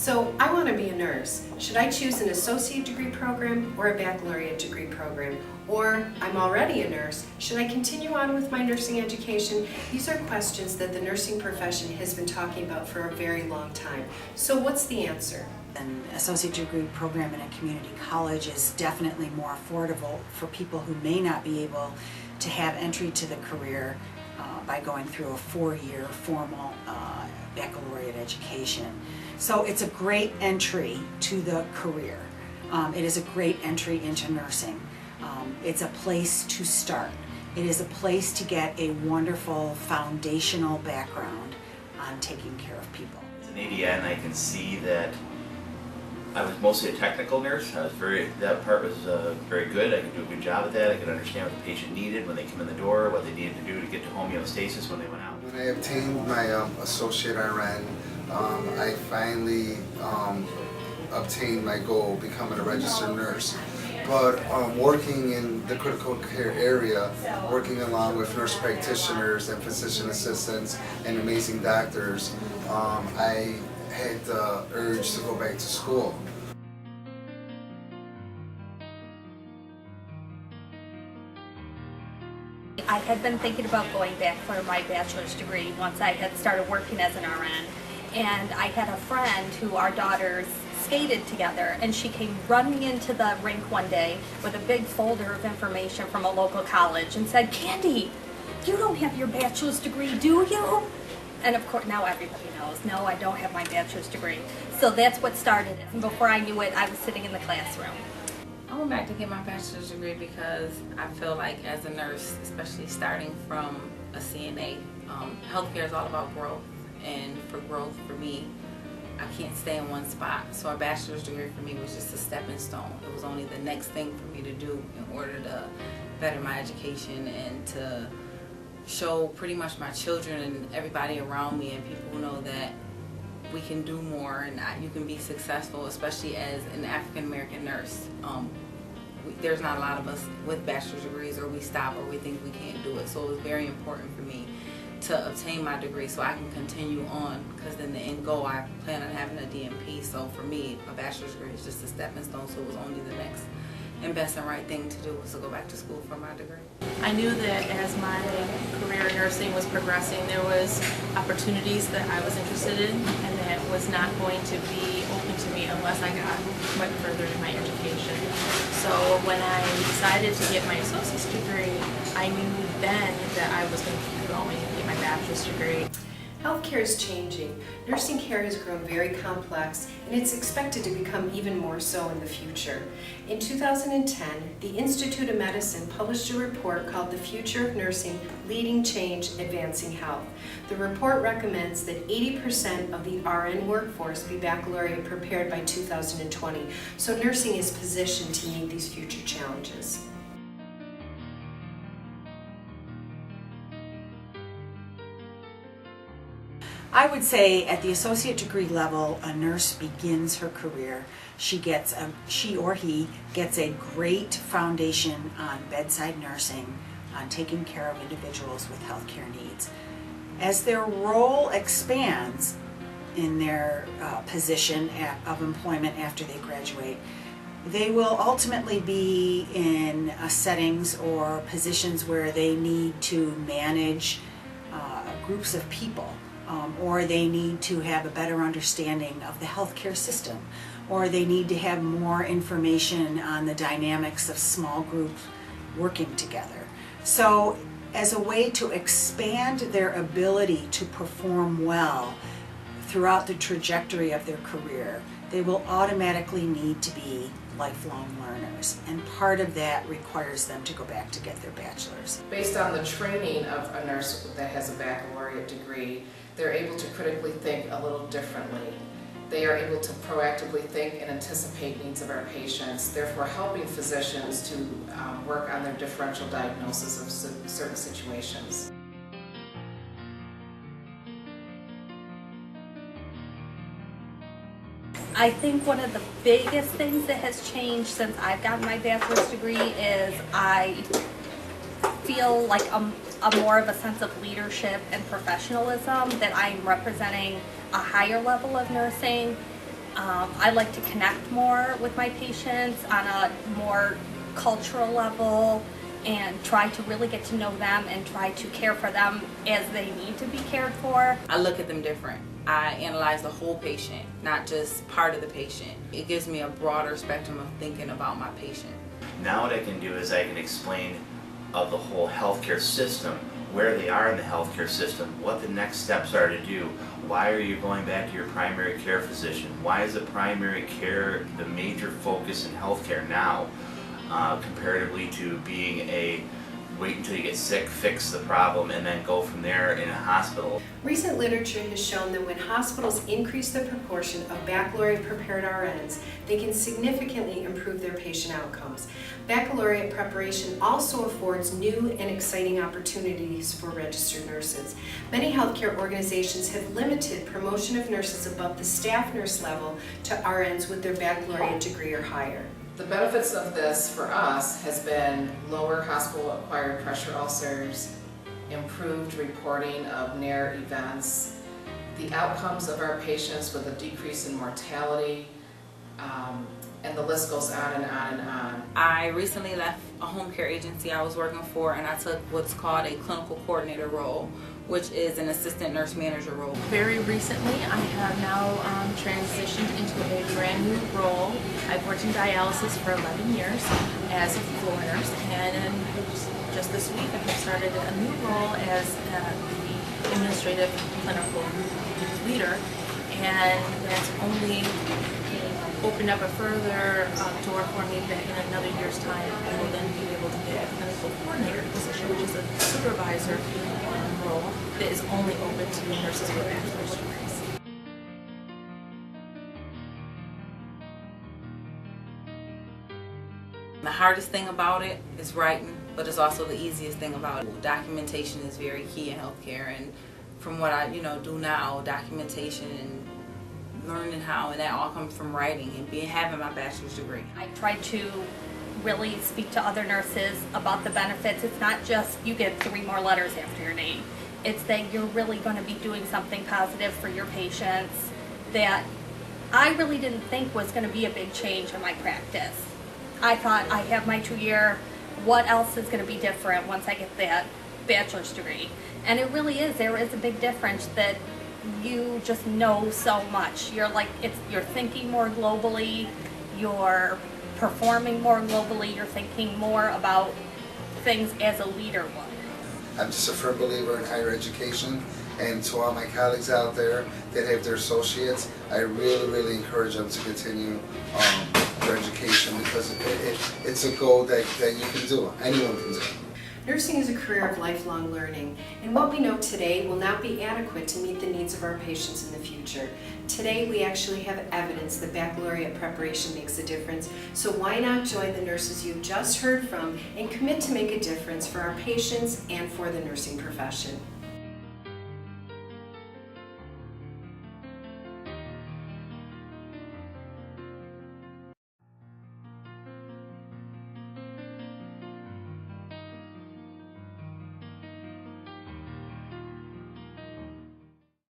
So I want to be a nurse. Should I choose an associate degree program or a baccalaureate degree program? Or I'm already a nurse. Should I continue on with my nursing education? These are questions that the nursing profession has been talking about for a very long time. So what's the answer? An associate degree program in a community college is definitely more affordable for people who may not be able to have entry to the career by going through a 4-year formal baccalaureate education. So it's a great entry to the career. It is a great entry into nursing. It's a place to start. It is a place to get a wonderful foundational background on taking care of people. As an ADN, I can see that I was mostly a technical nurse. That part was very good. I could do a good job at that. I could understand what the patient needed when they come in the door, what they needed to do to get to homeostasis when they went out. When I obtained my associate RN, I finally obtained my goal, becoming a registered nurse. But working in the critical care area, working along with nurse practitioners and physician assistants and amazing doctors, I had the urge to go back to school. I had been thinking about going back for my bachelor's degree once I had started working as an RN. And I had a friend who our daughters skated together, and she came running into the rink one day with a big folder of information from a local college and said, "Candy, you don't have your bachelor's degree, do you?" And of course now everybody knows, no, I don't have my bachelor's degree. So that's what started it. And before I knew it, I was sitting in the classroom. I went back to get my bachelor's degree because I feel like as a nurse, especially starting from a CNA, healthcare is all about growth. And for growth, for me, I can't stay in one spot. So a bachelor's degree for me was just a stepping stone. It was only the next thing for me to do in order to better my education and to show pretty much my children and everybody around me and people who know that we can do more and you can be successful, especially as an African American nurse. There's not a lot of us with bachelor's degrees, or we stop or we think we can't do it. So it was very important for me to obtain my degree so I can continue on, because in the end goal I plan on having a DNP. So for me, a bachelor's degree is just a stepping stone, so it was only the next and best and right thing to do was to go back to school for my degree. I knew that as my career in nursing was progressing, there was opportunities that I was interested in and that was not going to be open to me unless I got much further in my education. So when I decided to get my associate's degree, I knew then that I was going to keep going and get my bachelor's degree. Healthcare is changing. Nursing care has grown very complex, and it's expected to become even more so in the future. In 2010, the Institute of Medicine published a report called The Future of Nursing: Leading Change, Advancing Health. The report recommends that 80% of the RN workforce be baccalaureate prepared by 2020, so nursing is positioned to meet these future challenges. I would say at the associate degree level, a nurse begins her career. She or he gets a great foundation on bedside nursing, on taking care of individuals with healthcare needs. As their role expands in their position of employment after they graduate, they will ultimately be in settings or positions where they need to manage groups of people. Or they need to have a better understanding of the healthcare system, or they need to have more information on the dynamics of small groups working together. So as a way to expand their ability to perform well throughout the trajectory of their career, they will automatically need to be lifelong learners, and part of that requires them to go back to get their bachelor's. Based on the training of a nurse that has a baccalaureate degree, they're able to critically think a little differently. They are able to proactively think and anticipate needs of our patients, therefore helping physicians to work on their differential diagnosis of certain situations. I think one of the biggest things that has changed since I've gotten my bachelor's degree is I feel like a more of a sense of leadership and professionalism, that I'm representing a higher level of nursing. I like to connect more with my patients on a more cultural level and try to really get to know them and try to care for them as they need to be cared for. I look at them different. I analyze the whole patient, not just part of the patient. It gives me a broader spectrum of thinking about my patient. Now what I can do is I can explain of the whole healthcare system, where they are in the healthcare system, what the next steps are to do. Why are you going back to your primary care physician? Why is the primary care the major focus in healthcare now, comparatively to being a wait until you get sick, fix the problem, and then go from there in a hospital? Recent literature has shown that when hospitals increase the proportion of baccalaureate prepared RNs, they can significantly improve their patient outcomes. Baccalaureate preparation also affords new and exciting opportunities for registered nurses. Many healthcare organizations have limited promotion of nurses above the staff nurse level to RNs with their baccalaureate degree or higher. The benefits of this for us has been lower hospital-acquired pressure ulcers, improved reporting of near events, the outcomes of our patients with a decrease in mortality, and the list goes on and on and on. I recently left a home care agency I was working for, and I took what's called a clinical coordinator role, which is an assistant nurse manager role. Very recently, I have now transitioned into a brand new role. I've worked in dialysis for 11 years as a floor nurse, and then just this week I have started a new role as the administrative clinical leader, and that's only opened up a further door for me that in another year's time I will then be able to get a clinical coordinator position, which is a supervisor role that is only open to nurses with bachelor's degrees. The hardest thing about it is writing, but it's also the easiest thing about it. Documentation is very key in healthcare, and from what I do now, documentation and learning how, and that all comes from writing and having my bachelor's degree. I try to really speak to other nurses about the benefits. It's not just you get 3 more letters after your name. It's that you're really going to be doing something positive for your patients that I really didn't think was going to be a big change in my practice. I thought I have my 2-year, what else is going to be different once I get that bachelor's degree? And it really is. There is a big difference that you just know so much. You're thinking more globally, you're performing more globally, you're thinking more about things as a leader would. I'm just a firm believer in higher education, and to all my colleagues out there that have their associates, I really encourage them to continue their education, because it's a goal that you can do, anyone can do. Nursing is a career of lifelong learning, and what we know today will not be adequate to meet the needs of our patients in the future. Today, we actually have evidence that baccalaureate preparation makes a difference, so why not join the nurses you've just heard from and commit to make a difference for our patients and for the nursing profession.